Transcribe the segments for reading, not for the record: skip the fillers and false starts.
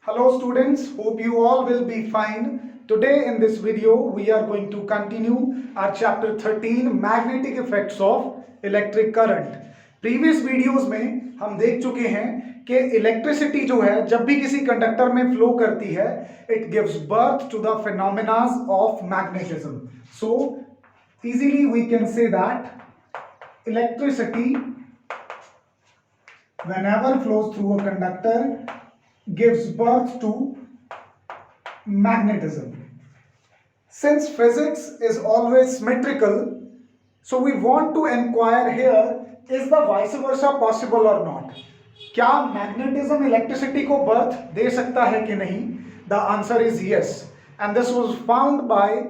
Hello students, hope you all will be fine. Today in this video we are going to continue our chapter 13 magnetic effects of electric current. Previous videos में हम देख चुके हैं कि electricity जो है जब भी किसी कंडक्टर में फ्लो करती है it gives birth to the phenomena of magnetism. So easily we can say that electricity whenever flows through a conductor gives birth to magnetism. Since physics is always symmetrical, so we want to inquire here, is the vice versa possible or not? क्या magnetism electricity को birth दे सकता है कि नहीं? The answer is yes, and this was found by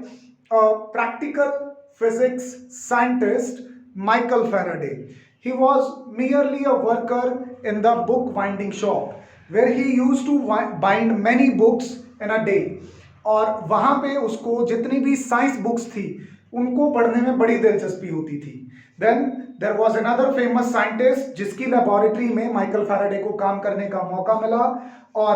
a practical physics scientist Michael Faraday. He was merely a worker in the book binding shop where he used to bind many books in a day. और वहाँ पे उसको जितनी भी science books थी उनको पढ़ने में बड़ी दिलचस्पी होती थी. Then there was another famous scientist जिसकी लेबोरेटरी में माइकल फैराडे को काम करने का मौका मिला. और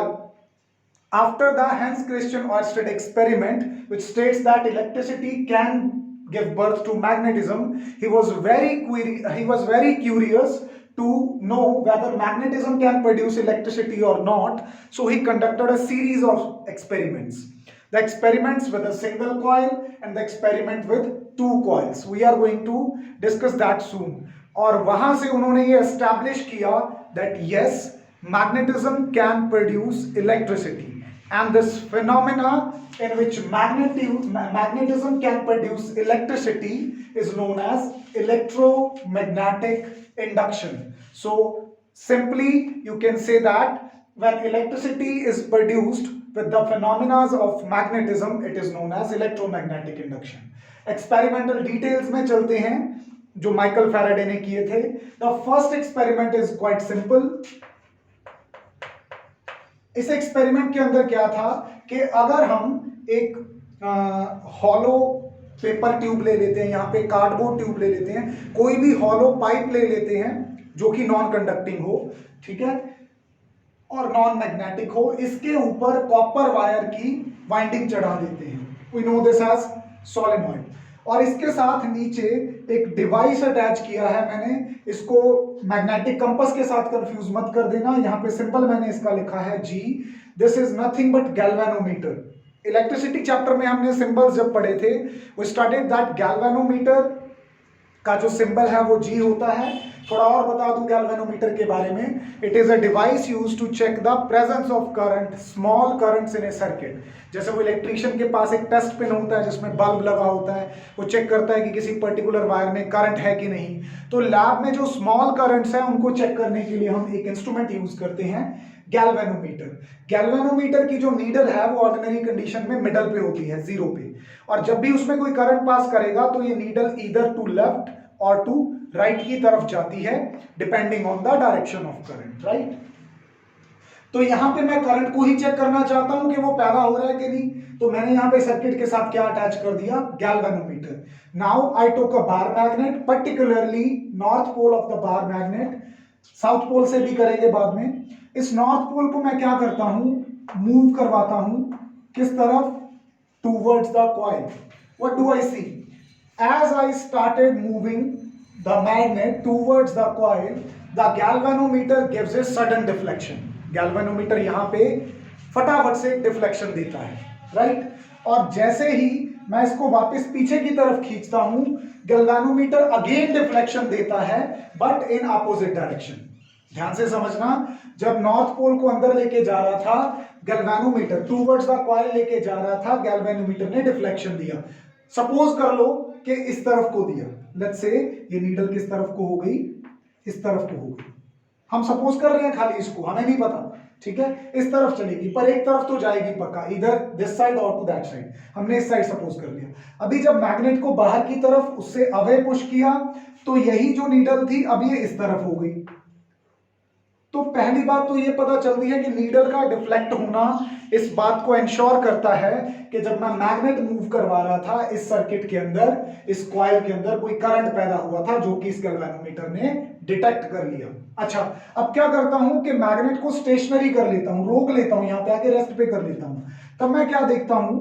after the Hans Christian Ørsted experiment which states that electricity can give birth to magnetism, he was very curious to know whether magnetism can produce electricity or not. So he conducted a series of experiments. The experiments with a single coil and the experiment with two coils. We are going to discuss that soon. और वहां से उन्होंने ये establish किया that yes, magnetism can produce electricity. And this phenomena in which magnetism can produce electricity is known as electromagnetic induction. So simply you can say that when electricity is produced with the phenomena of magnetism, it is known as electromagnetic induction. Experimental details में चलते हैं जो Michael Faraday ने किए थे. The first experiment is quite simple. इस experiment के अंदर क्या था कि अगर हम एक हॉलो पेपर ट्यूब ले लेते हैं, यहाँ पे कार्डबोर्ड ट्यूब ले लेते हैं, कोई भी हॉलो पाइप ले लेते हैं जो कि नॉन कंडक्टिंग हो, ठीक है, और नॉन मैग्नेटिक हो, इसके ऊपर कॉपर वायर की वाइंडिंग चढ़ा देते हैं. We know this as solenoid. और इसके साथ नीचे एक डिवाइस अटैच किया है मैंने. इसको मैग्नेटिक कंपास के साथ कंफ्यूज मत कर देना. यहाँ पे सिंपल मैंने इसका लिखा है G. This is nothing but galvanometer. Electricity chapter में हमने सिंबल्स जब पढ़े थे, वो स्टार्टेड दैट गैल्वेनोमीटर का जो सिंबल है वो G होता है. थोड़ा और बता दूं गैल्वेनोमीटर के बारे में. It is a device used to check the presence of current, small currents in a circuit. जैसे वो इलेक्ट्रिशियन के पास एक टेस्ट पिन होता है जिसमें बल्ब लगा होता है, वो चेक करता है कि किसी पर्टिकुलर वायर में करंट है कि नहीं. तो लैब में जो स्मॉल करंट्स हैं उनको चेक करने के लिए हम एक इंस्ट्रूमेंट यूज करते हैं, गैल्वेनोमीटर. गैल्वेनोमीटर की जो नीडल है वो ऑर्डिनरी कंडीशन में मिडल पे होती है, जीरो पे. और जब भी उसमें कोई करंट पास करेगा तो ये नीडल ईदर टू लेफ्ट और टू राइट की तरफ जाती है depending on the direction of current, right. तो यहां पे मैं करंट को ही चेक करना चाहता हूं कि वो पैदा हो रहा है कि नहीं. तो मैंने यहां पे सर्किट के साथ क्या अटैच कर दिया, galvanometer. Now I took a bar magnet, particularly north pole of the bar magnet. South pole से भी करेंगे बाद में. इस नॉर्थ पोल को मैं क्या करता हूं, मूव करवाता हूं किस तरफ, towards the coil. What do I see, as I started moving the magnet towards the coil, the galvanometer gives a sudden deflection. galvanometer यहां पे फटाफट से डिफ्लेक्शन देता है, राइट. और जैसे ही मैं इसको वापस पीछे की तरफ खींचता हूं, galvanometer अगेन डिफ्लेक्शन देता है बट इन अपोजिट डायरेक्शन. ध्यान से समझना, जब नॉर्थ पोल को अंदर लेके जा रहा था गैल्वेनोमीटर, टूवर्ड्स द कॉइल लेके जा रहा था, गैल्वेनोमीटर ने डिफ्लेक्शन दिया. सपोज कर लो कि इस तरफ को दिया. लेट्स से ये नीडल किस तरफ को हो गई, इस तरफ को हो गई. हम सपोज कर रहे हैं खाली इसको, हमें नहीं पता, ठीक है. इस तरफ चलेगी पर एक तरफ तो जाएगी पक्का, इधर दिस साइड और टू दैट साइड. हमने इस साइड सपोज कर लिया. अभी जब मैग्नेट को बाहर की तरफ उससे अवे पुश किया तो यही जो नीडल थी अब ये इस तरफ हो गई. तो पहली बात तो ये पता चलती है कि नीडल का डिफ्लेक्ट होना इस बात को इंश्योर करता है कि जब मैं मैग्नेट मूव करवा रहा था इस सर्किट के अंदर, इस कॉइल के अंदर कोई करंट पैदा हुआ था जो कि इस गैल्वेनोमीटर ने डिटेक्ट कर लिया। अच्छा, अब क्या करता हूं कि मैग्नेट को स्टेशनरी कर लेता हूं, रोक लेता हूं, यहां पे आके रेस्ट पे कर लेता हूं। तब मैं क्या देखता हूं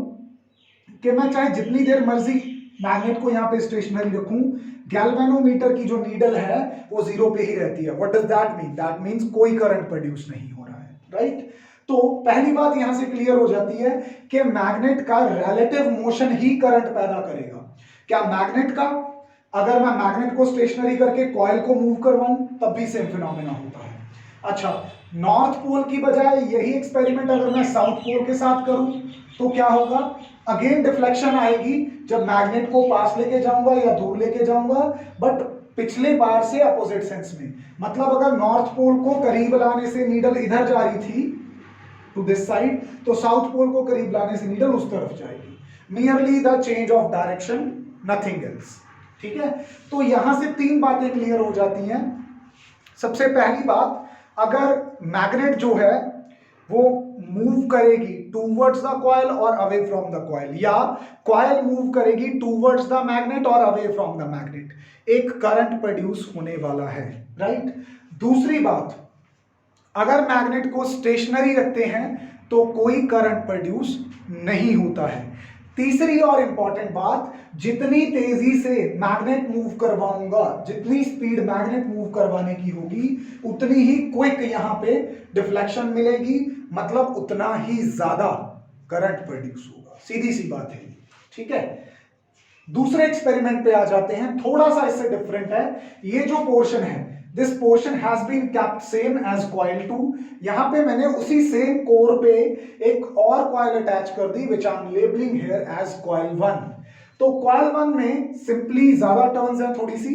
कि मैं चाहे जितनी देर मर्जी मैग्नेट को यहां पे स्टेशनरी रखूं, गैल्वेनोमीटर की जो नीडल है वो जीरो पे ही रहती है। What does that mean? That means कोई करंट प्रोड्यूस नहीं हो रहा है, राइट? तो पहली बात यहां से क्लियर हो जाती है कि मैग्नेट का रिलेटिव मोशन ही करंट पैदा करेगा। क्या मैग्नेट का, अगर मैं मैग्नेट को स्टेशनरी करके कॉइल को मूव करवाऊं तब भी सेम फिनोमेना होता है। अच्छा, नॉर्थ पोल की बजाय यही एक्सपेरिमेंट अगर मैं साउथ पोल के साथ करूं तो क्या होगा? अगेन डिफ्लेक्शन आएगी जब मैग्नेट को पास लेके जाऊंगा या दूर लेके जाऊंगा, बट पिछले बार से अपोजिट सेंस में। मतलब अगर नॉर्थ पोल को करीब लाने से नीडल इधर जा रही थी टू दिस साइड, तो साउथ पोल को करीब लाने से नीडल उस तरफ जाएगी। Merely the change of direction, nothing else. ठीक है, तो यहां से तीन बातें क्लियर हो जाती हैं। सबसे पहली बात, अगर मैग्नेट जो है वो मूव करेगी टूवर्ड्स द कॉइल और अवे फ्रॉम द कॉइल, या कॉइल मूव करेगी टूवर्ड्स द मैग्नेट और अवे फ्रॉम द मैग्नेट, एक करंट प्रोड्यूस होने वाला है, राइट? दूसरी बात, अगर मैग्नेट को स्टेशनरी रखते हैं तो कोई करंट प्रोड्यूस नहीं होता है। तीसरी और इंपॉर्टेंट बात, जितनी तेजी से मैग्नेट मूव करवाऊंगा, जितनी स्पीड मैग्नेट मूव करवाने की होगी, उतनी ही क्विक यहां पे डिफ्लेक्शन मिलेगी, मतलब उतना ही ज्यादा करंट प्रोड्यूस होगा। सीधी सी बात है, ठीक है? दूसरे एक्सपेरिमेंट पे आ जाते हैं, थोड़ा सा इससे डिफरेंट है। ये जो पोर्शन है, this portion has been kept same as coil 2। यहां पे मैंने उसी सेम कोर पे एक और कॉइल अटैच कर दी, which I am labelling here as coil 1। तो कॉइल 1 में सिंपली ज्यादा टर्न्स हैं थोड़ी सी।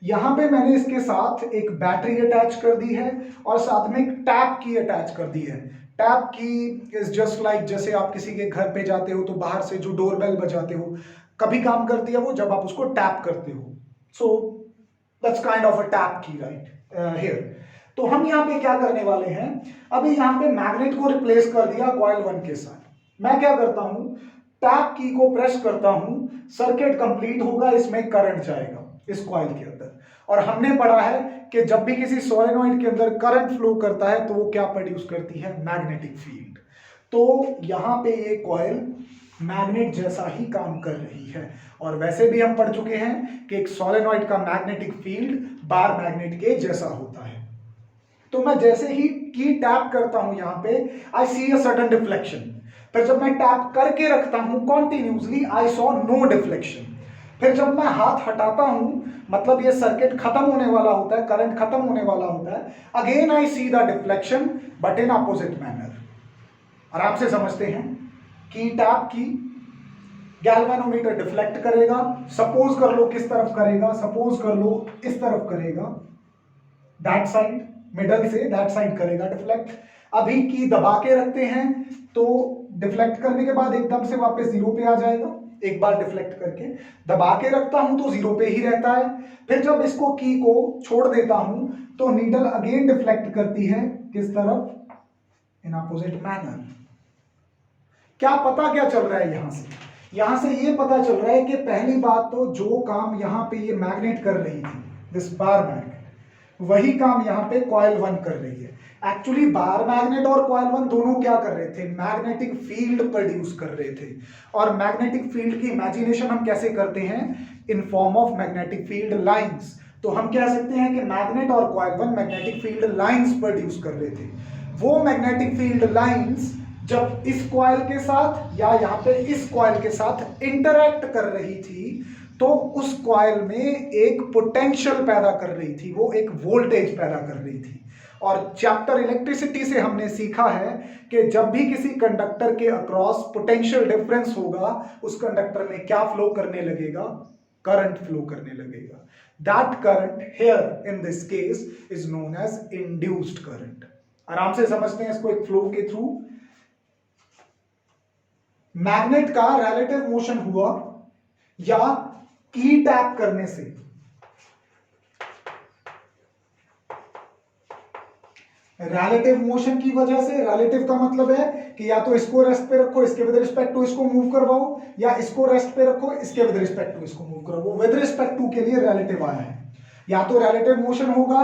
यहां पे मैंने इसके साथ एक बैटरी अटैच कर दी है और साथ में एक टैप की अटैच कर दी है। टैप की इज जस्ट लाइक, जैसे आप किसी के घर पे जाते हो तो बाहर से जो डोरबेल बजाते हो, कभी काम करती है वो जब आप उसको टैप करते हो। So that's kind of a tap की, राइट हियर। तो हम यहाँ पे क्या करने वाले हैं, अभी यहाँ पे मैग्नेट को रिप्लेस कर दिया कॉइल 1 के साथ। मैं क्या करता हूं, टैप की को प्रेस करता हूं, सर्किट कंप्लीट होगा, इसमें करंट जाएगा इस कॉइल के अंदर। और हमने पढ़ा है कि जब भी किसी सोलेनॉइड के अंदर करंट फ्लो करता है तो वो क्या प्रोड्यूस करती है? Magnetic field. तो यहां पे ये कॉइल मैग्नेट जैसा ही काम कर रही है। और वैसे भी हम पढ़ चुके हैं कि एक सोलेनॉइड का मैग्नेटिक फील्ड बार मैग्नेट के जैसा होता है। तो मैं जैसे ही की टैप करता हूं यहां पे, आई सी अ सडन डिफ्लेक्शन। फिर जब मैं टैप करके रखता हूं continuously, I saw no deflection. फिर जब मैं हाथ हटाता हूं, मतलब ये सर्किट खत्म होने वाला होता है, करंट खत्म होने वाला होता है, again I see the deflection but in opposite manner. आराम से समझते हैं, की टैप की, गैल्वेनोमीटर डिफ्लेक्ट करेगा, सपोज कर लो किस तरफ करेगा, सपोज कर लो इस तरफ करेगा, that side, middle say that side करेगा डिफ्लेक्ट। अभी की दबा के रखते हैं तो डिफ्लेक्ट करने के बाद एकदम से वापस जीरो पे आ जाएगा। एक बार डिफ्लेक्ट करके दबा के रखता हूं तो जीरो पे ही रहता है। फिर जब इसको की को छोड़ देता हूं तो नीडल अगेन डिफ्लेक्ट करती है, किस तरफ? In opposite manner. क्या पता क्या चल रहा है यहां से? यहां से ये पता चल रहा है कि पहली बात तो जो काम यहां पे ये मैग्नेट कर रही थी, दिस बार मैग्नेट, वही काम यहां पे कॉइल 1 कर रही है। एक्चुअली बार मैग्नेट और कॉइल 1 दोनों क्या कर रहे थे? मैग्नेटिक फील्ड प्रोड्यूस कर रहे थे। और मैग्नेटिक फील्ड की इमेजिनेशन हम कैसे करते हैं? In form of magnetic field lines. तो हम कह सकते हैं कि मैग्नेट और coil 1 magnetic field lines produce कर रहे थे। वो मैग्नेटिक फील्ड लाइंस जब इस कॉइल के साथ या यहां पे इस कॉइल के साथ इंटरैक्ट कर रही थी तो उस कॉइल में एक पोटेंशियल पैदा कर रही थी, वो एक वोल्टेज पैदा कर रही थी। और चैप्टर इलेक्ट्रिसिटी से हमने सीखा है कि जब भी किसी कंडक्टर के अक्रॉस पोटेंशियल डिफरेंस होगा, उस कंडक्टर में क्या फ्लो करने लगेगा? करंट फ्लो करने लगेगा। That current here in this case is known as induced current. आराम से समझते हैं इसको एक फ्लो के थ्रू। मैग्नेट का रिलेटिव मोशन हुआ या की टैप करने से, रिलेटिव मोशन की वजह से। रिलेटिव का मतलब है कि या तो इसको रेस्ट पे रखो, इसके विद रिस्पेक्ट टू इसको मूव करवाओ, या इसको रेस्ट पे रखो, इसके विद रिस्पेक्ट टू इसको मूव करवाओ। विद रिस्पेक्ट टू के लिए रिलेटिव आया है, या तो रिलेटिव मोशन होगा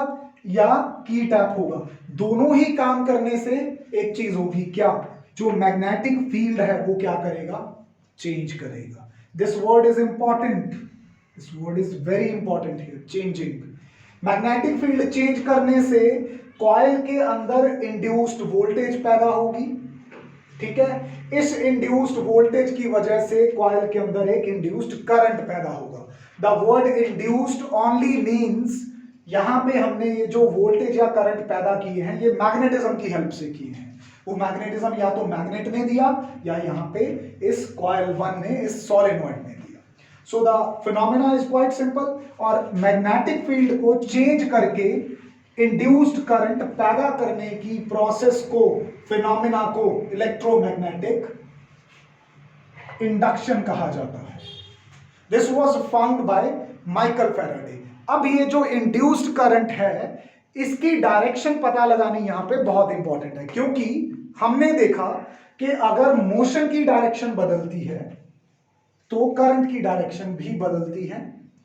या की टैप होगा। दोनों ही काम करने से एक चीज होगी, क्या? जो मैग्नेटिक फील्ड है वो क्या करेगा? चेंज करेगा। This word is important, this word is very important here, changing. Magnetic field change करने से कॉइल के अंदर इंड्यूस्ड वोल्टेज पैदा होगी, ठीक है। इस इंड्यूस्ड वोल्टेज की वजह से कॉइल के अंदर एक इंड्यूस्ड करंट पैदा होगा। The word induced only means, यहां पे हमने ये जो वोल्टेज या करंट पैदा किए हैं ये मैग्नेटिज्म की हेल्प से किए हैं। वो मैग्नेटिज्म या तो मैग्नेट ने दिया या यहां पे इस कॉइल 1 ने, इस सोलेनॉइड ने दिया। So the phenomena is quite simple. और मैग्नेटिक फील्ड को चेंज करके इंड्यूस्ड करंट पैदा करने की प्रोसेस को, फिनोमेना को इलेक्ट्रोमैग्नेटिक इंडक्शन कहा जाता है। This was found by Michael Faraday. अब ये जो इंड्यूस्ड करंट है इसकी डायरेक्शन पता लगानी यहां पे बहुत इंपॉर्टेंट है, क्योंकि हमने देखा कि अगर मोशन की डायरेक्शन बदलती है तो करंट की डायरेक्शन भी बदलती है,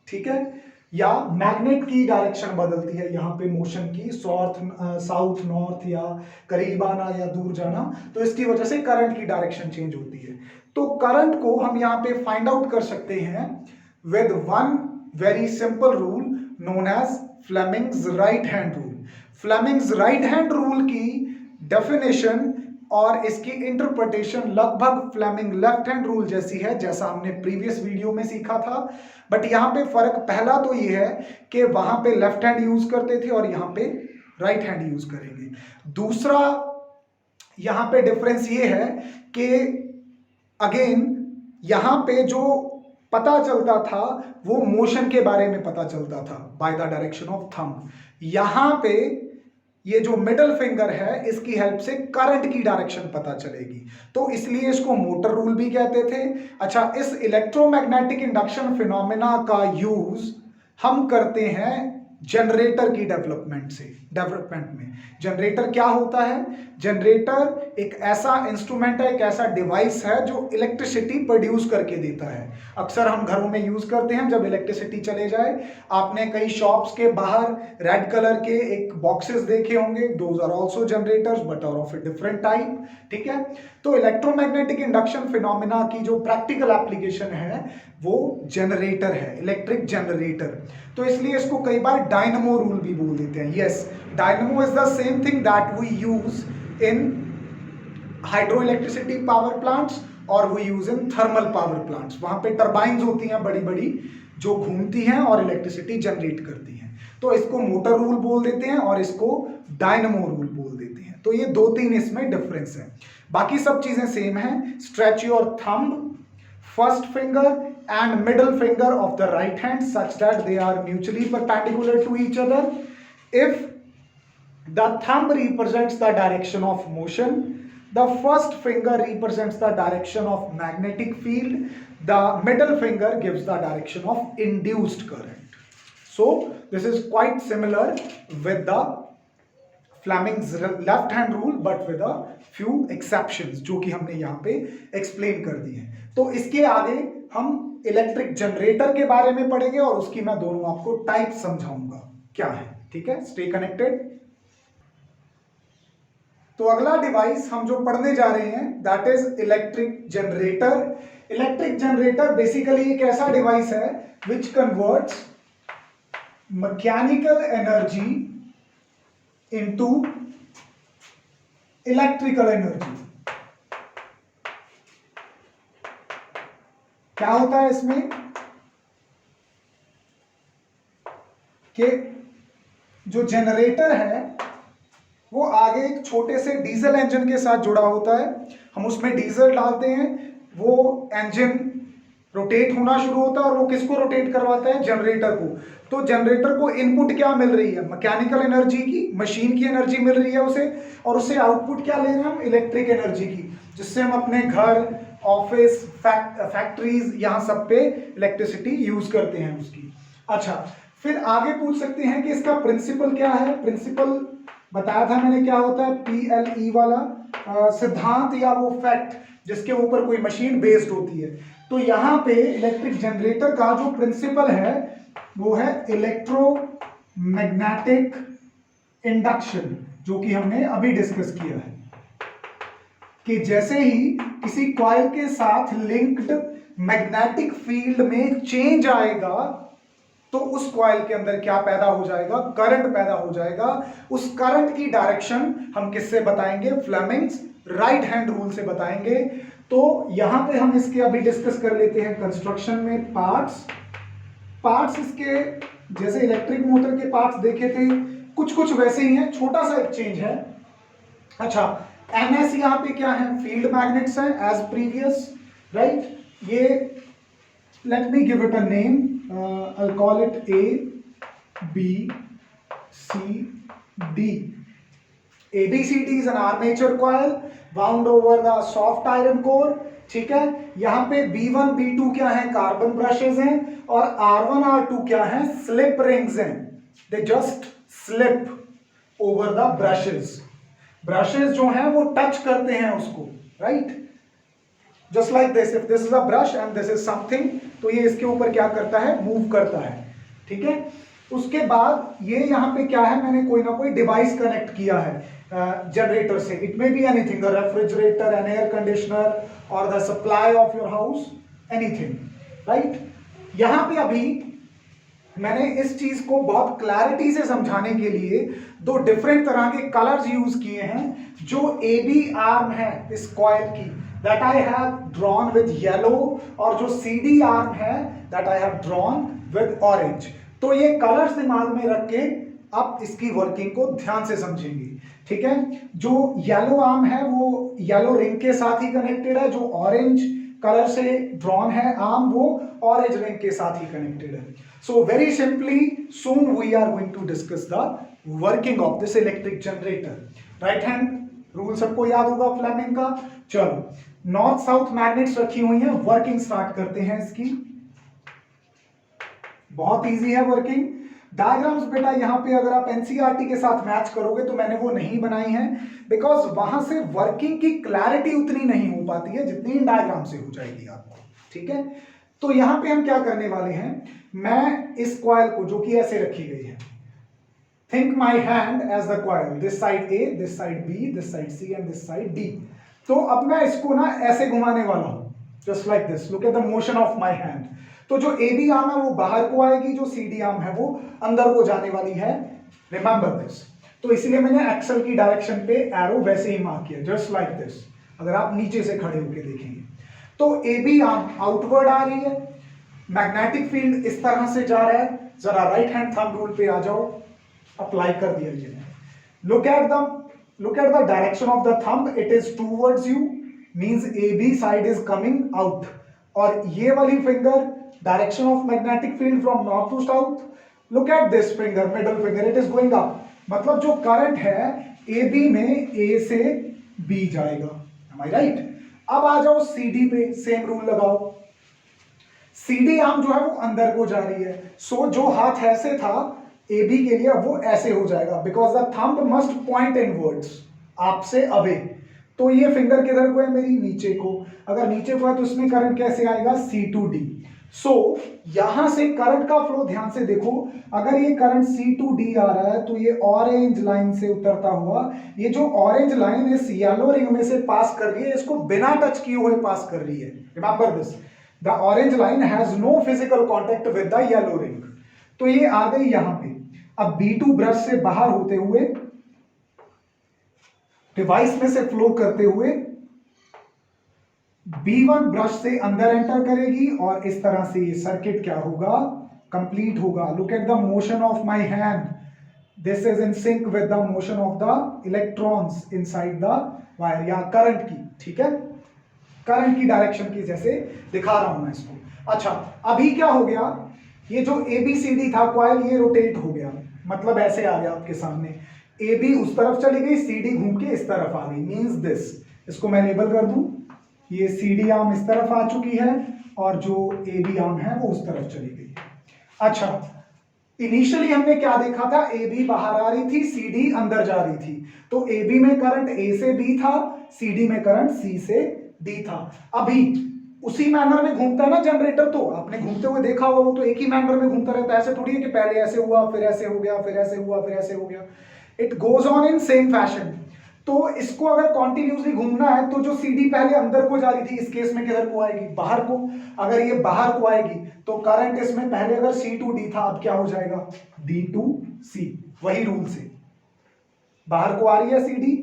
ठीक है। या मैग्नेट की डायरेक्शन बदलती है, यहां पे मोशन की साउथ नॉर्थ या करीब आना या दूर जाना, तो इसकी वजह से करंट की डायरेक्शन चेंज होती है। तो करंट को हम यहां पे फाइंड आउट कर सकते हैं with one very simple rule known as Fleming's right hand rule. Fleming's right hand rule की डेफिनेशन और इसकी इंटरप्रिटेशन लगभग फ्लेमिंग लेफ्ट हैंड रूल जैसी है, जैसा हमने प्रीवियस वीडियो में सीखा था। बट यहां पे फर्क पहला तो ये है कि वहां पे लेफ्ट हैंड यूज करते थे और यहां पे राइट हैंड यूज करेंगे। दूसरा यहां पे डिफरेंस ये है कि अगेन यहां पे जो पता चलता था वो मोशन के बारे में पता चलता था by the direction of thumb. यहां पे ये जो मिडल फिंगर है इसकी हेल्प से करंट की डायरेक्शन पता चलेगी, तो इसलिए इसको मोटर रूल भी कहते थे। अच्छा, इस इलेक्ट्रोमैग्नेटिक इंडक्शन फिनोमेना का यूज हम करते हैं जनरेटर की डेवलपमेंट में। जनरेटर क्या होता है? जनरेटर एक ऐसा इंस्ट्रूमेंट है, एक ऐसा डिवाइस है जो इलेक्ट्रिसिटी प्रोड्यूस करके देता है। अक्सर हम घरों में यूज करते हैं जब इलेक्ट्रिसिटी चले जाए। आपने कई शॉप्स के बाहर रेड कलर के एक बॉक्सेस देखे होंगे, those are also generators but are of a different type, ठीक है। तो इलेक्ट्रोमैग्नेटिक इंडक्शन फिनोमेना की जो प्रैक्टिकल एप्लीकेशन है वो जनरेटर है, इलेक्ट्रिक जनरेटर। तो इसलिए इसको कई बार डायनमो रूल भी बोल देते हैं। Yes, dynamo is the same thing that we use in hydro electricity power plants और we use in thermal power plants. वहां पे टर्बाइंस होती हैं बड़ी बड़ी जो घूमती हैं और इलेक्ट्रिसिटी जनरेट करती हैं। तो इसको मोटर रूल बोल देते हैं और इसको डायनमो रूल बोल देते हैं। तो ये 2-3 इसमें डिफरेंस है, बाकी सब चीजें सेम है। Stretch your thumb, first finger and middle finger of the right hand such that they are mutually perpendicular to each other. If the thumb represents the direction of motion, the first finger represents the direction of magnetic field, the middle finger gives the direction of induced current. So this is quite similar with the Fleming's left hand rule but with a few exceptions जो कि हमने यहाँ पे explain कर दी है। तो इसके आगे हम इलेक्ट्रिक जनरेटर के बारे में पढ़ेंगे और उसकी मैं दोनों आपको टाइप समझाऊंगा क्या है, ठीक है। Stay connected. तो अगला डिवाइस हम जो पढ़ने जा रहे हैं that is electric generator. Electric generator basically एक ऐसा डिवाइस है which converts mechanical energy into electrical energy. क्या होता है इसमें कि जो जनरेटर है वो आगे एक छोटे से डीजल इंजन के साथ जुड़ा होता है। हम उसमें डीजल डालते हैं, वो इंजन रोटेट होना शुरू होता है और वो किसको रोटेट करवाता है? जनरेटर को। तो जनरेटर को इनपुट क्या मिल रही है? मैकेनिकल एनर्जी की, मशीन की एनर्जी मिल रही है उसे, और उससे आउटपुट क्या ले रहे हैं हम? इलेक्ट्रिक एनर्जी की, जिससे हम अपने घर, ऑफिस, फैक्ट्रीज, यहाँ सब पे इलेक्ट्रिसिटी यूज करते हैं उसकी। अच्छा, फिर आगे पूछ सकते हैं कि इसका प्रिंसिपल क्या है? प्रिंसिपल बताया था मैंने क्या होता है PLE वाला सिद्धांत या वो फैक्ट जिसके ऊपर कोई मशीन बेस्ड होती है। तो यहाँ पे इलेक्ट्रिक जनरेटर का जो प्रिंसिपल है वो है इलेक्ट्रोमैग्नेटिक इंडक्शन, जो कि हमने अभी डिस्कस किया है कि जैसे ही किसी कॉइल के साथ लिंक्ड मैग्नेटिक फील्ड में चेंज आएगा तो उस कॉइल के अंदर क्या पैदा हो जाएगा, करंट पैदा हो जाएगा। उस करंट की डायरेक्शन हम किससे बताएंगे, फ्लेमिंग्स राइट हैंड रूल से बताएंगे। तो यहां पे हम इसके अभी डिस्कस कर लेते हैं कंस्ट्रक्शन में पार्ट्स इसके जैसे इलेक्ट्रिक मोटर के पार्ट्स देखे थे कुछ कुछ वैसे ही हैं, छोटा सा एक चेंज है। अच्छा, NS यहाँ पे क्या है, फील्ड मैग्नेट्स हैं एज प्रीवियस, राइट। ये let me give it a name, I'll call it A, B, C, D. ABCD is an armature coil wound over the soft iron core, ठीक है। यहाँ पे B1, B2 क्या है, carbon brushes हैं, और R1, R2 क्या है, स्लिप रिंग्स हैं। They just slip over the brushes. Brushes जो हैं वो टच करते हैं उसको, right. Just like this, if this is a brush and this is something, तो ये इसके ऊपर क्या करता है, मूव करता है, ठीक है। उसके बाद ये यहाँ पे क्या है, मैंने कोई ना कोई डिवाइस कनेक्ट किया है जनरेटर से। It may be anything, a refrigerator, an air conditioner और the supply of your house, anything, right. यहाँ पे अभी मैंने इस चीज को बहुत क्लैरिटी से समझाने के लिए दो डिफरेंट तरह के कलर्स यूज किए हैं। जो AB आर्म है इस कॉइल की, that I have drawn with yellow, और जो CD आर्म है that I have drawn with orange। तो ये कलर्स दिमाग में रख के अब इसकी वर्किंग को ध्यान से समझेंगे, ठीक है। जो येलो आर्म है वो येलो रिंग के साथ ही कनेक्टेड है, जो ऑरेंज कलर से ड्रॉन है आर्म वो ऑरेंज रिंग के साथ ही कनेक्टेड है। So very simply soon we are going to discuss the working of this electric generator. Right hand rule सबको याद होगा फ्लेमिंग का। चलो, नॉर्थ साउथ मैग्नेट्स रखी हुई हैं, वर्किंग स्टार्ट करते हैं इसकी। बहुत इजी है वर्किंग। डायग्राम्स बेटा यहाँ पे अगर आप एनसीईआरटी के साथ मैच करोगे तो मैंने वो नहीं बनाई है, बिकॉज वहां से वर्किंग की क्लैरिटी उतनी नहीं हो पाती है जितनी इन डायग्राम से हो जाएगी आपको, ठीक है। तो यहां पे हम क्या करने वाले हैं, मैं इस कॉइल को जो कि ऐसे रखी गई है, think my hand as the coil, this side A, this side B, this side C and this side D। तो अब मैं इसको ना ऐसे घुमाने वाला हूं, just like this, look at the motion of my hand. तो जो AB आर्म है वो बाहर को आएगी, जो CD आर्म है वो अंदर को जाने वाली है, रिमेंबर दिस। तो इसलिए मैंने एक्सल की डायरेक्शन पे एरो वैसे ही मार्क किया, जस्ट लाइक दिस। अगर आप नीचे से खड़े होकर देखेंगे तो AB आर्म आउटवर्ड आ रही है, मैग्नेटिक फील्ड इस तरह से जा रहा है। जरा राइट हैंड थंब रूल पे आ जाओ, अप्लाई कर दिया मैंने। Look at the direction of the thumb, it is towards you, means AB side is coming out. और ये वाली finger, direction of magnetic field from north to south. Look at this finger, middle finger, it is going up. मतलब जो current है AB में A से B जाएगा, am I right? अब आ जाओ CD पे, सेम रूल लगाओ। CD आर्म जो है वो अंदर को जा रही है, सो जो हाथ ऐसे था AB के लिए वो ऐसे हो जाएगा, because the thumb must point inwards, आपसे अवे। तो ये फिंगर किधर को है, मेरी नीचे को। अगर नीचे को है तो इसमें करंट कैसे आएगा, C to D। सो यहां से करंट का फ्लो ध्यान से देखो, अगर ये करंट C to D आ रहा है तो ये ऑरेंज लाइन से उतरता हुआ, ये जो ऑरेंज लाइन इस येलो रिंग में से पास कर रही है, इसको बिना टच किए हुए पास कर रही है। Remember this, the orange line has no physical contact with the yellow ring. तो ये आ गई यहां पे। अब B2 ब्रश से बाहर होते हुए, डिवाइस में से फ्लो करते हुए B1 ब्रश से अंदर एंटर करेगी और इस तरह से ये सर्किट क्या होगा, कंप्लीट होगा। Look at the motion of my hand, this is in sync with the motion of the electrons inside the wire, या करंट की, ठीक है, करंट की डायरेक्शन की जैसे दिखा रहा हूं मैं इसको। अच्छा, अभी क्या हो गया, ये जो ABCD था कॉइल, ये रोटेट हो गया, मतलब ऐसे आ गया आपके सामने। AB उस तरफ चली गई, CD घूम के इस तरफ आ गई, मींस दिस। इसको मैं लेबल कर दूं, ये CD आर्म इस तरफ आ चुकी है और जो AB आर्म है वो उस तरफ चली गई। अच्छा, इनिशियली हमने क्या देखा था, ए बी बाहर आ रही थी, सी डी अंदर जा रही थी, तो ए बी में करंट ए से बी था, सी डी में करंट सी से डी था। अभी उसी मैनर में घूमता है ना जनरेटर, तो आपने घूमते हुए देखा होगा, वो तो एक ही मैनर में घूमता रहता है, ऐसे थोड़ी है कि पहले ऐसे हुआ फिर ऐसे हो गया फिर ऐसे हुआ फिर ऐसे हो गया, it goes on in same fashion. तो इसको अगर कॉन्टिन्यूसली घूमना है तो जो सीडी पहले अंदर को जा रही थी, इस केस में किधर को आएगी, बाहर को। अगर ये बाहर को आएगी तो करंट इसमें पहले अगर C2D था, अब क्या हो जाएगा D2C, वही रूल से बाहर को आ रही है सीडी,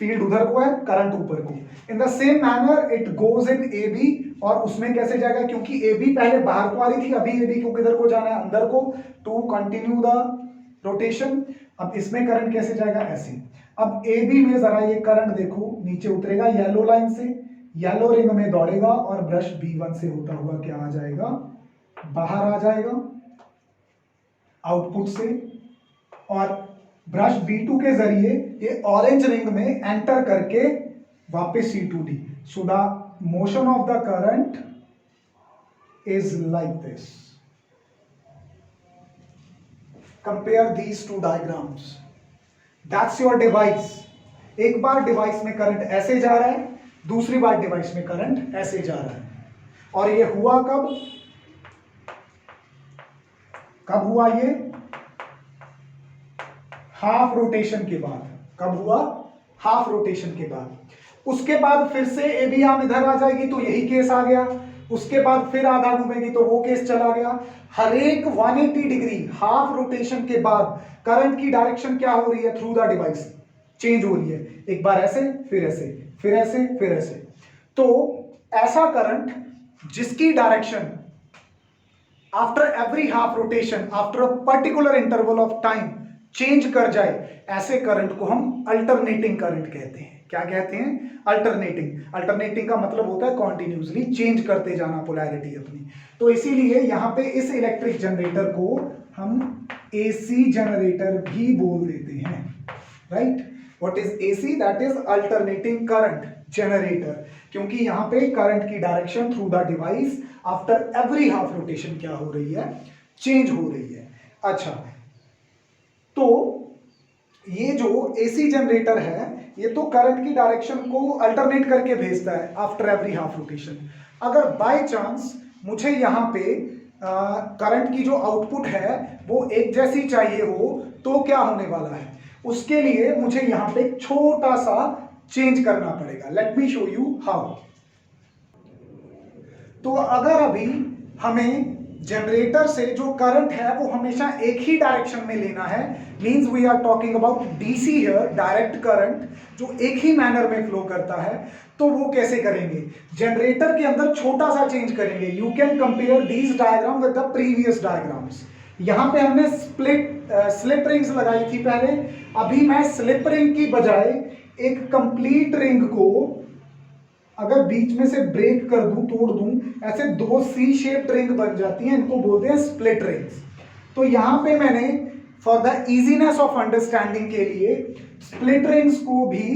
फील्ड उधर को है, करंट ऊपर को। In the same manner it goes in A B, और उसमें कैसे जाएगा, क्योंकि ए बी पहले बाहर को आ रही थी, अभी ए बी को किधर को जाना है, अंदर को, टू कंटिन्यू द रोटेशन। अब इसमें करंट कैसे जाएगा, ऐसे। अब ए बी में जरा ये करंट देखो, नीचे उतरेगा येलो लाइन से, येलो रिंग में दौड़ेगा और ब्रश B1 से होता हुआ क्या आ जाएगा, बाहर आ जाएगा आउटपुट से, और ब्रश B2 के जरिए ये ऑरेंज रिंग में एंटर करके वापस C2D। So the motion of the current is like this. Compare these two diagrams, that's your device. एक बार डिवाइस में करंट ऐसे जा रहा है, दूसरी बार डिवाइस में करंट ऐसे जा रहा है, और ये हुआ कब, कब हुआ ये, हाफ रोटेशन के बाद। कब हुआ, हाफ रोटेशन के बाद। उसके बाद फिर से ए बी आर्म इधर आ जाएगी तो यही केस आ गया, उसके बाद फिर आधा घूमेगी तो वो केस चला गया। हर एक 180 डिग्री हाफ रोटेशन के बाद करंट की डायरेक्शन क्या हो रही है, थ्रू द डिवाइस चेंज हो रही है, एक बार ऐसे फिर ऐसे फिर ऐसे फिर ऐसे। तो ऐसा करंट जिसकी direction after every half rotation after a particular interval of time change कर जाए, ऐसे करंट को हम अल्टरनेटिंग करंट कहते हैं। क्या कहते हैं, अल्टरनेटिंग। अल्टरनेटिंग का मतलब होता है कॉन्टिन्यूसली चेंज करते जाना पोलैरिटी अपनी। तो इसीलिए यहां पे इस इलेक्ट्रिक जनरेटर को हम एसी जनरेटर भी बोल देते हैं, right. What is AC, that is alternating current generator, क्योंकि यहां पे करंट की direction through the device after every half rotation क्या हो रही है, चेंज हो रही है। अच्छा, तो ये जो एसी जनरेटर है ये तो करंट की डायरेक्शन को अल्टरनेट करके भेजता है आफ्टर एवरी हाफ रोटेशन। अगर बाय चांस मुझे यहाँ पे करंट की जो आउटपुट है वो एक जैसी चाहिए हो तो क्या होने वाला है, उसके लिए मुझे यहाँ पे छोटा सा चेंज करना पड़ेगा। Let me show you how. तो अगर अभी हमें जनरेटर से जो करंट है वो हमेशा एक ही डायरेक्शन में लेना है, means we are talking about DC here, direct current जो एक ही मैनर में फ्लो करता है, तो वो कैसे करेंगे, जनरेटर के अंदर छोटा सा चेंज करेंगे। You can compare these diagram with the previous diagrams. यहां पे हमने स्लिप रिंग्स लगाई थी पहले, अभी मैं स्लिप रिंग की बजाय एक कंप्लीट रिंग को अगर बीच में से ब्रेक कर दूं, तोड़ दूं, ऐसे दो सी शेप्ड रिंग बन जाती हैं, इनको बोलते हैं स्प्लिट रिंग्स। तो यहां पे मैंने for the easiness of understanding के लिए स्प्लिट रिंग्स को भी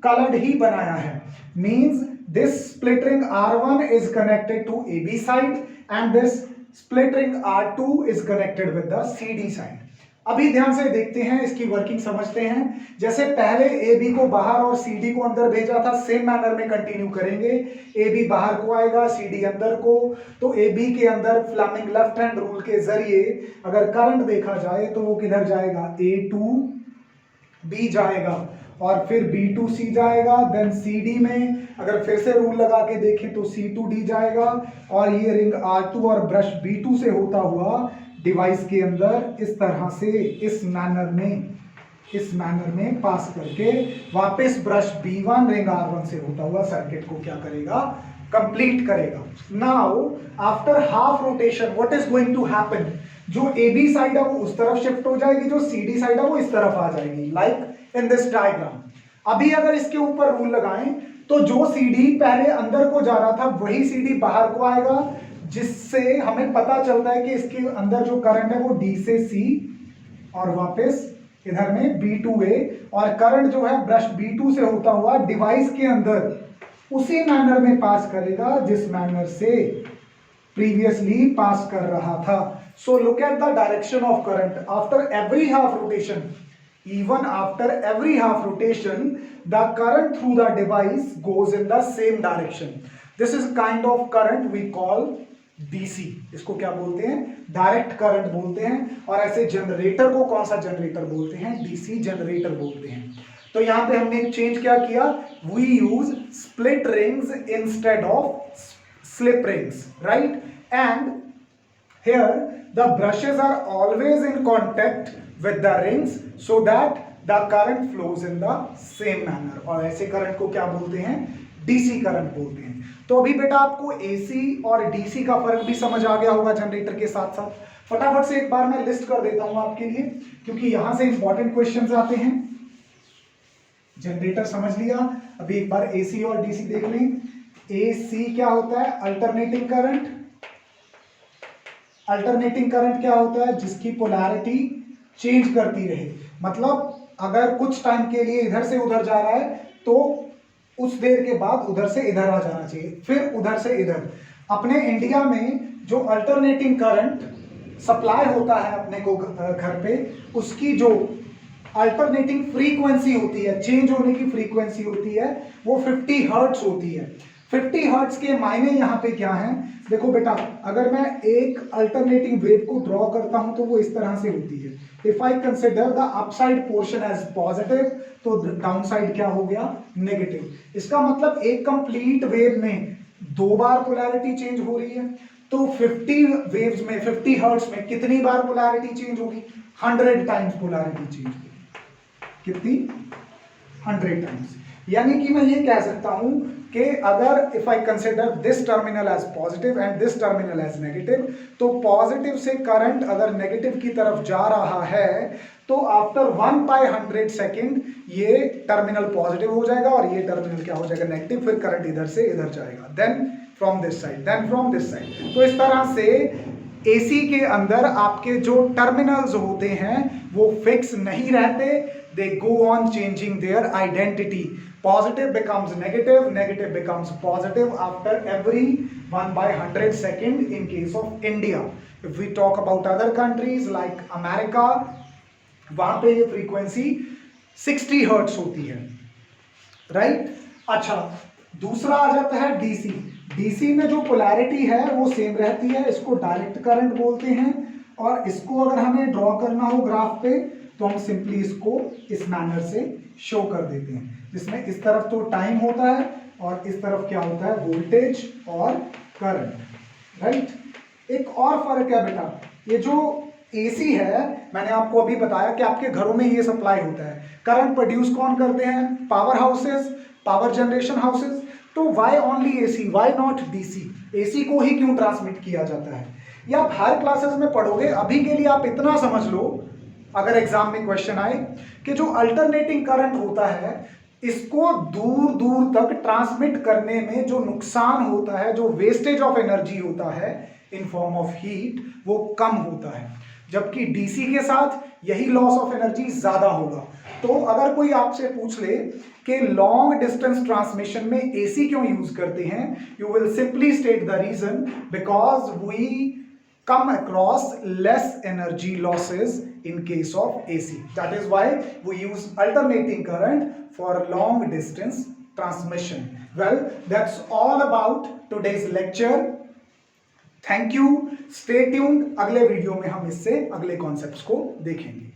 कलर्ड ही बनाया है। Means this split ring R1 is connected to AB side and this split ring R2 is connected with the CD side. अभी ध्यान से देखते हैं, इसकी वर्किंग समझते हैं। जैसे पहले AB को बाहर और CD को अंदर भेजा था, सेम मैनर में कंटिन्यू करेंगे। AB बाहर को आएगा, CD अंदर को। तो AB के अंदर फ्लेमिंग लेफ्ट हैंड रूल के जरिए अगर करंट देखा जाए तो वो किधर जाएगा, A to B जाएगा, और फिर B to C जाएगा। देन CD में अगर फिर से रूल लगा के देखें तो C to D जाएगा, और ये रिंग R2 और ब्रश B2 से होता हुआ डिवाइस के अंदर इस तरह से इस मैनर में पास करके वापस ब्रश B1 रिंग R1 से होता हुआ सर्किट को क्या करेगा, कंप्लीट करेगा। Now after half rotation what is going to happen, जो AB साइड है वो उस तरफ शिफ्ट हो जाएगी, जो CD साइड है वो इस तरफ आ जाएगी, लाइक इन दिस डायग्राम। अभी अगर इसके ऊपर रूल लगाएं तो जो CD पहले अंदर को जा रहा था वही CD बाहर को आएगा, जिससे हमें पता चलता है कि इसके अंदर जो करंट है वो D से C और वापस इधर में B to A, और करंट जो है ब्रश B2 से होता हुआ डिवाइस के अंदर उसी मैनर में पास करेगा जिस मैनर से प्रीवियसली पास कर रहा था। So look at the direction of current. After every half rotation, even after every half rotation, the current through the device goes in the same direction. This is kind of current we call DC. इसको क्या बोलते हैं? Direct current बोलते हैं. और ऐसे generator को कौन सा जनरेटर बोलते हैं? DC जनरेटर बोलते हैं. तो यहां पे हमने चेंज क्या किया? We use split rings instead of slip rings, right? And here the brushes are always in contact with the rings so that the current flows in the same manner. और ऐसे करंट को क्या बोलते हैं? DC current बोलते हैं. तो अभी बेटा आपको एसी और डीसी का फर्क भी समझ आ गया होगा जनरेटर के साथ साथ. फटाफट से एक बार मैं लिस्ट कर देता हूं आपके लिए, क्योंकि यहां से इंपॉर्टेंट क्वेश्चंस आते हैं. जनरेटर समझ लिया. अभी एक बार एसी और डीसी देख लें. एसी क्या होता है? Alternating current. अल्टरनेटिंग करंट क्या होता है? जिसकी पोलैरिटी चेंज करती रहे. मतलब अगर कुछ टाइम के लिए इधर से उधर जा रहा है तो उस देर के बाद उधर से इधर आ जाना चाहिए, फिर उधर से इधर. अपने इंडिया में जो अल्टरनेटिंग करंट सप्लाई होता है अपने को घर पे, उसकी जो अल्टरनेटिंग फ्रीक्वेंसी होती है, चेंज होने की फ्रीक्वेंसी होती है, वो 50 हर्ट्ज होती है. 50 हर्ट्ज के मायने यहाँ पे क्या हैं? देखो बेटा, अगर मैं एक अल्टरनेटिंग वेव को ड्रॉ करता हूं तो वो इस तरह से होती है. If I consider the upside portion as positive, तो डाउन साइड क्या हो गया? नेगेटिव. इसका मतलब एक कंप्लीट वेव में 2 बार पोलैरिटी चेंज हो रही है. तो 50 वेव्स में, 50 हर्ट्ज में कितनी बार पोलैरिटी चेंज होगी? 100 टाइम्स पोलैरिटी चेंज होगी. कितनी? 100 टाइम्स. यानी कि मैं ये कह सकता हूं कि अगर if I consider this terminal as positive and this terminal as negative, तो पॉजिटिव से करंट अगर नेगेटिव की तरफ जा रहा है तो आफ्टर 1/100 सेकेंड ये टर्मिनल पॉजिटिव हो जाएगा और ये टर्मिनल क्या हो जाएगा? नेगेटिव. फिर करंट इधर से इधर जाएगा. Then from this side, then from this side. तो इस तरह से एसी के अंदर आपके जो टर्मिनल्स होते हैं वो फिक्स नहीं रहते. They go on changing their identity. Positive becomes negative, negative becomes positive after every 1/100 second in case of India. If we talk about other countries like America, वहां पे ये फ्रीक्वेंसी 60 हर्ट्ज होती है, राइट? अच्छा, दूसरा आ जाता है डीसी. डीसी में जो पोलैरिटी है वो सेम रहती है. इसको डायरेक्ट करंट बोलते हैं. और इसको अगर हमें ड्रॉ करना हो ग्राफ पे तो हम सिंपली इसको इस मैनर से शो कर देते हैं, जिसमें इस तरफ तो टाइम होता है और इस तरफ क्या होता है? वोल्टेज और करंट, राइट? एक और फर्क है बेटा, ये जो एसी है मैंने आपको अभी बताया कि आपके घरों में ये सप्लाई होता है. करंट प्रोड्यूस कौन करते हैं? Power houses, power generation houses. तो why only AC, why not DC? AC को ही क्यों ट्रांसमिट किया जाता है? ये आप हायर क्लासेस में पढ़ोगे. अभी के लिए आप इतना समझ लो, अगर एग्जाम में क्वेश्चन आए कि जो अल्टरनेटिंग करंट होता है इसको दूर दूर तक ट्रांसमिट करने में जो नुकसान होता है, जो वेस्टेज ऑफ एनर्जी होता है इन फॉर्म ऑफ हीट, वो कम होता है. जबकि डीसी के साथ यही लॉस ऑफ एनर्जी ज्यादा होगा. तो अगर कोई आपसे पूछ ले कि लॉन्ग डिस्टेंस ट्रांसमिशन में एसी क्यों यूज करते हैं, you will simply state the reason, because we come across less energy losses in case of AC. That is why we use alternating current for long distance transmission. Well, that's all about today's lecture. Thank you. Stay tuned. अगले video में हम इससे अगले concepts को देखेंगे.